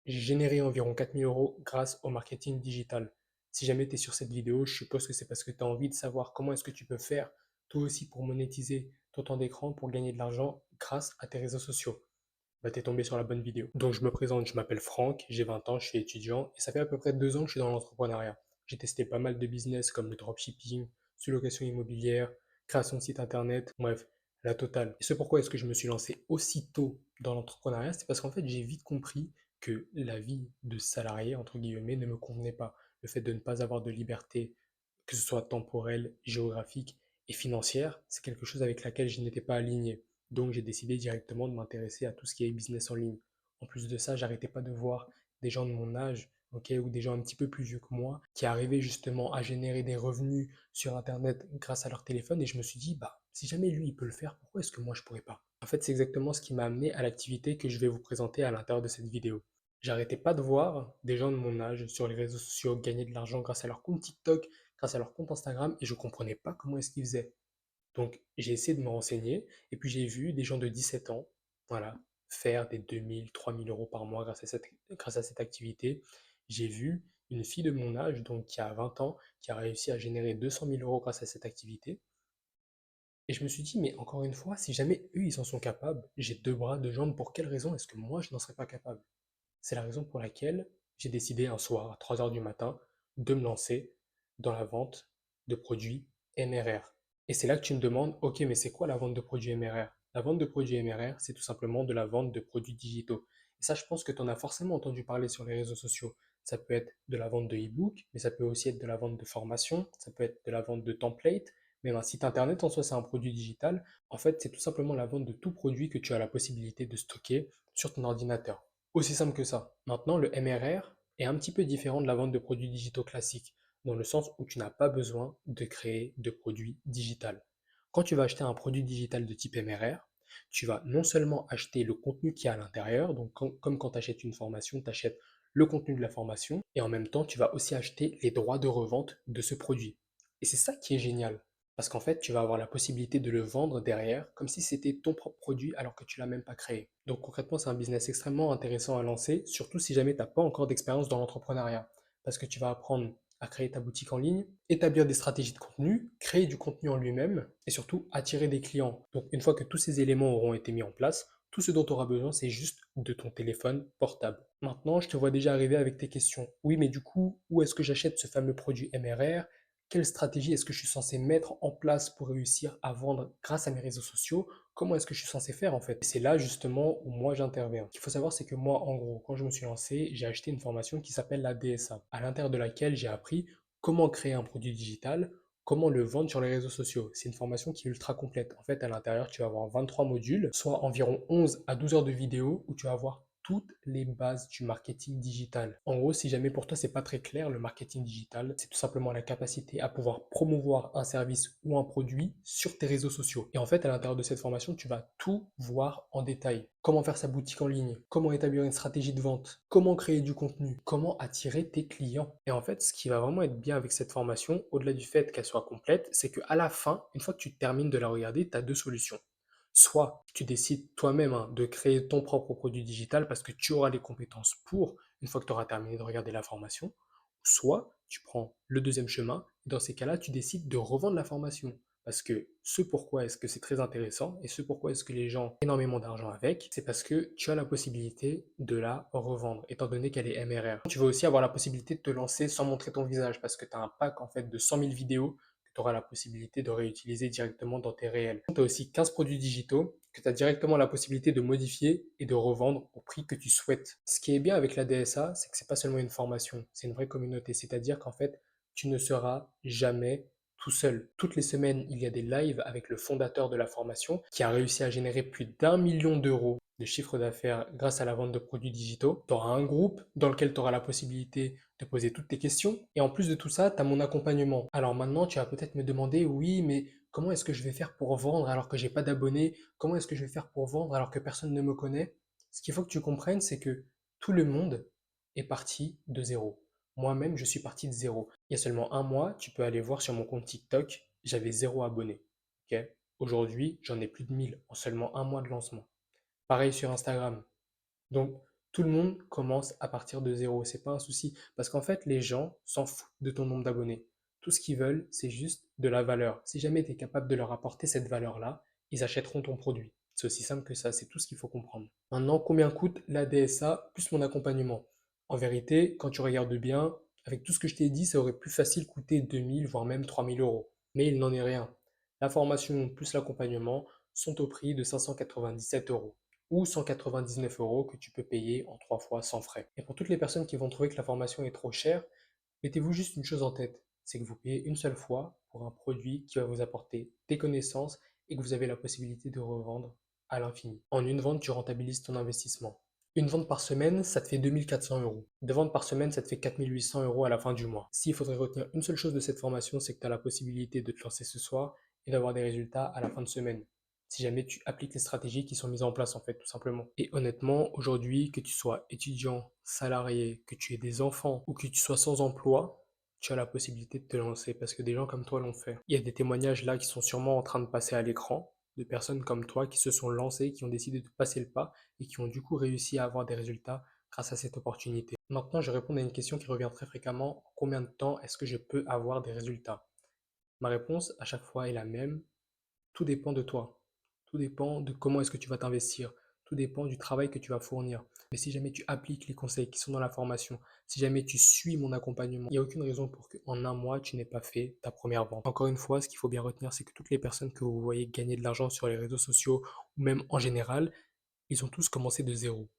J'ai généré environ 4 000 € grâce au marketing digital. Si jamais tu es sur cette vidéo, je suppose que c'est parce que tu as envie de savoir comment est-ce que tu peux faire, toi aussi, pour monétiser ton temps d'écran, pour gagner de l'argent grâce à tes réseaux sociaux. Bah, t'es tombé sur la bonne vidéo. Donc, je me présente, je m'appelle Franck, j'ai 20 ans, je suis étudiant et ça fait à peu près 2 ans que je suis dans l'entrepreneuriat. J'ai testé pas mal de business comme le dropshipping, sous-location immobilière, création de site internet, bref, la totale. Et ce pourquoi est-ce que je me suis lancé aussitôt dans l'entrepreneuriat, c'est parce qu'en fait, j'ai vite compris que la vie de salarié, entre guillemets, ne me convenait pas. Le fait de ne pas avoir de liberté, que ce soit temporelle, géographique et financière, c'est quelque chose avec laquelle je n'étais pas aligné. Donc j'ai décidé directement de m'intéresser à tout ce qui est business en ligne. En plus de ça, j'arrêtais pas de voir des gens de mon âge, ok, ou des gens un petit peu plus vieux que moi, qui arrivaient justement à générer des revenus sur Internet grâce à leur téléphone, et je me suis dit, bah, si jamais lui il peut le faire, pourquoi est-ce que moi je pourrais pas? En fait, c'est exactement ce qui m'a amené à l'activité que je vais vous présenter à l'intérieur de cette vidéo. J'arrêtais pas de voir des gens de mon âge sur les réseaux sociaux gagner de l'argent grâce à leur compte TikTok, grâce à leur compte Instagram, et je comprenais pas comment est-ce qu'ils faisaient. Donc, j'ai essayé de me renseigner et puis j'ai vu des gens de 17 ans, voilà, faire des 2 000, 3 000 € par mois grâce à cette activité. J'ai vu une fille de mon âge, donc qui a 20 ans, qui a réussi à générer 200 000 € grâce à cette activité. Et je me suis dit, mais encore une fois, si jamais eux, ils en sont capables, j'ai deux bras, deux jambes, pour quelle raison est-ce que moi, je n'en serais pas capable? C'est la raison pour laquelle j'ai décidé un soir, à 3 heures du matin, de me lancer dans la vente de produits MRR. Et c'est là que tu me demandes, ok, mais c'est quoi la vente de produits MRR? La vente de produits MRR, c'est tout simplement de la vente de produits digitaux. Et ça, je pense que tu en as forcément entendu parler sur les réseaux sociaux. Ça peut être de la vente de e-book, mais ça peut aussi être de la vente de formation, ça peut être de la vente de templates, même un site internet en soi, c'est un produit digital. En fait, c'est tout simplement la vente de tout produit que tu as la possibilité de stocker sur ton ordinateur. Aussi simple que ça. Maintenant, le MRR est un petit peu différent de la vente de produits digitaux classiques, dans le sens où tu n'as pas besoin de créer de produit digital. Quand tu vas acheter un produit digital de type MRR, tu vas non seulement acheter le contenu qui est à l'intérieur, donc comme quand tu achètes une formation, tu achètes le contenu de la formation, et en même temps, tu vas aussi acheter les droits de revente de ce produit. Et c'est ça qui est génial, parce qu'en fait, tu vas avoir la possibilité de le vendre derrière, comme si c'était ton propre produit alors que tu l'as même pas créé. Donc concrètement, c'est un business extrêmement intéressant à lancer, surtout si jamais tu n'as pas encore d'expérience dans l'entrepreneuriat, parce que tu vas apprendre à créer ta boutique en ligne, établir des stratégies de contenu, créer du contenu en lui-même, et surtout attirer des clients. Donc une fois que tous ces éléments auront été mis en place, tout ce dont tu auras besoin, c'est juste de ton téléphone portable. Maintenant, je te vois déjà arriver avec tes questions. Oui, mais du coup, où est-ce que j'achète ce fameux produit MRR? Quelle stratégie est-ce que je suis censé mettre en place pour réussir à vendre grâce à mes réseaux sociaux? Comment est-ce que je suis censé faire en fait? Et c'est là justement où moi j'interviens. Ce qu'il faut savoir, c'est que moi, en gros, quand je me suis lancé, j'ai acheté une formation qui s'appelle la DSA, à l'intérieur de laquelle j'ai appris comment créer un produit digital, comment le vendre sur les réseaux sociaux. C'est une formation qui est ultra complète. En fait, à l'intérieur, tu vas avoir 23 modules, soit environ 11 à 12 heures de vidéo où tu vas avoir toutes les bases du marketing digital. En gros, si jamais pour toi c'est pas très clair, le marketing digital, c'est tout simplement la capacité à pouvoir promouvoir un service ou un produit sur tes réseaux sociaux. Et en fait, à l'intérieur de cette formation, tu vas tout voir en détail. Comment faire sa boutique en ligne, comment établir une stratégie de vente, comment créer du contenu, comment attirer tes clients. Et en fait, ce qui va vraiment être bien avec cette formation, au-delà du fait qu'elle soit complète, c'est qu'à la fin, une fois que tu termines de la regarder, tu as deux solutions. Soit tu décides toi-même de créer ton propre produit digital parce que tu auras les compétences pour, une fois que tu auras terminé de regarder la formation. Soit tu prends le deuxième chemin, et dans ces cas-là, tu décides de revendre la formation. Parce que ce pourquoi est-ce que c'est très intéressant et ce pourquoi est-ce que les gens ont énormément d'argent avec, c'est parce que tu as la possibilité de la revendre, étant donné qu'elle est MRR. Tu vas aussi avoir la possibilité de te lancer sans montrer ton visage, parce que tu as un pack en fait de 100 000 vidéos tu auras la possibilité de réutiliser directement dans tes réels. Tu as aussi 15 produits digitaux que tu as directement la possibilité de modifier et de revendre au prix que tu souhaites. Ce qui est bien avec la DSA, c'est que c'est pas seulement une formation, c'est une vraie communauté. C'est-à-dire qu'en fait, tu ne seras jamais tout seul. Toutes les semaines, il y a des lives avec le fondateur de la formation qui a réussi à générer plus d'1 million d'euros de chiffre d'affaires grâce à la vente de produits digitaux. Tu auras un groupe dans lequel tu auras la possibilité de poser toutes tes questions. Et en plus de tout ça, tu as mon accompagnement. Alors maintenant, tu vas peut-être me demander, oui, mais comment est-ce que je vais faire pour vendre alors que j'ai pas d'abonnés? Comment est-ce que je vais faire pour vendre alors que personne ne me connaît? Ce qu'il faut que tu comprennes, c'est que tout le monde est parti de zéro. Moi-même, je suis parti de zéro. Il y a seulement un mois, tu peux aller voir sur mon compte TikTok, j'avais zéro abonné. Ok. Aujourd'hui, j'en ai plus de 1 000 en seulement un mois de lancement. Pareil sur Instagram. Donc, Tout le monde commence à partir de zéro, c'est pas un souci. Parce qu'en fait, les gens s'en foutent de ton nombre d'abonnés. Tout ce qu'ils veulent, c'est juste de la valeur. Si jamais tu es capable de leur apporter cette valeur-là, ils achèteront ton produit. C'est aussi simple que ça, c'est tout ce qu'il faut comprendre. Maintenant, combien coûte la DSA plus mon accompagnement? En vérité, quand tu regardes bien, avec tout ce que je t'ai dit, ça aurait plus facile coûté 2000, voire même 3000 euros. Mais il n'en est rien. La formation plus l'accompagnement sont au prix de 597 euros ou 199 euros que tu peux payer en 3 fois sans frais. Et pour toutes les personnes qui vont trouver que la formation est trop chère, mettez-vous juste une chose en tête, c'est que vous payez une seule fois pour un produit qui va vous apporter des connaissances et que vous avez la possibilité de revendre à l'infini. En une vente, tu rentabilises ton investissement. Une vente par semaine, ça te fait 2400 euros. Deux ventes par semaine, ça te fait 4800 euros à la fin du mois. S'il faudrait retenir une seule chose de cette formation, c'est que tu as la possibilité de te lancer ce soir et d'avoir des résultats à la fin de semaine. Si jamais tu appliques les stratégies qui sont mises en place, en fait, tout simplement. Et honnêtement, aujourd'hui, que tu sois étudiant, salarié, que tu aies des enfants ou que tu sois sans emploi, tu as la possibilité de te lancer parce que des gens comme toi l'ont fait. Il y a des témoignages là qui sont sûrement en train de passer à l'écran de personnes comme toi qui se sont lancées, qui ont décidé de passer le pas et qui ont du coup réussi à avoir des résultats grâce à cette opportunité. Maintenant, je réponds à une question qui revient très fréquemment. En combien de temps est-ce que je peux avoir des résultats? Ma réponse à chaque fois est la même. Tout dépend de toi. Tout dépend de comment est-ce que tu vas t'investir. Tout dépend du travail que tu vas fournir. Mais si jamais tu appliques les conseils qui sont dans la formation, si jamais tu suis mon accompagnement, il n'y a aucune raison pour qu'en un mois, tu n'aies pas fait ta première vente. Encore une fois, ce qu'il faut bien retenir, c'est que toutes les personnes que vous voyez gagner de l'argent sur les réseaux sociaux ou même en général, ils ont tous commencé de zéro.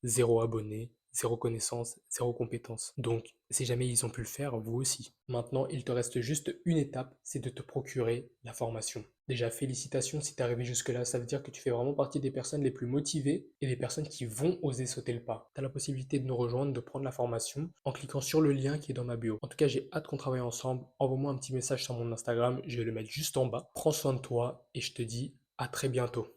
Zéro abonné, zéro connaissance, zéro compétence. Donc, si jamais ils ont pu le faire, vous aussi. Maintenant, il te reste juste une étape, c'est de te procurer la formation. Déjà, félicitations si tu es arrivé jusque-là, ça veut dire que tu fais vraiment partie des personnes les plus motivées et des personnes qui vont oser sauter le pas. Tu as la possibilité de nous rejoindre, de prendre la formation en cliquant sur le lien qui est dans ma bio. En tout cas, j'ai hâte qu'on travaille ensemble. Envoie-moi un petit message sur mon Instagram, je vais le mettre juste en bas. Prends soin de toi et je te dis à très bientôt.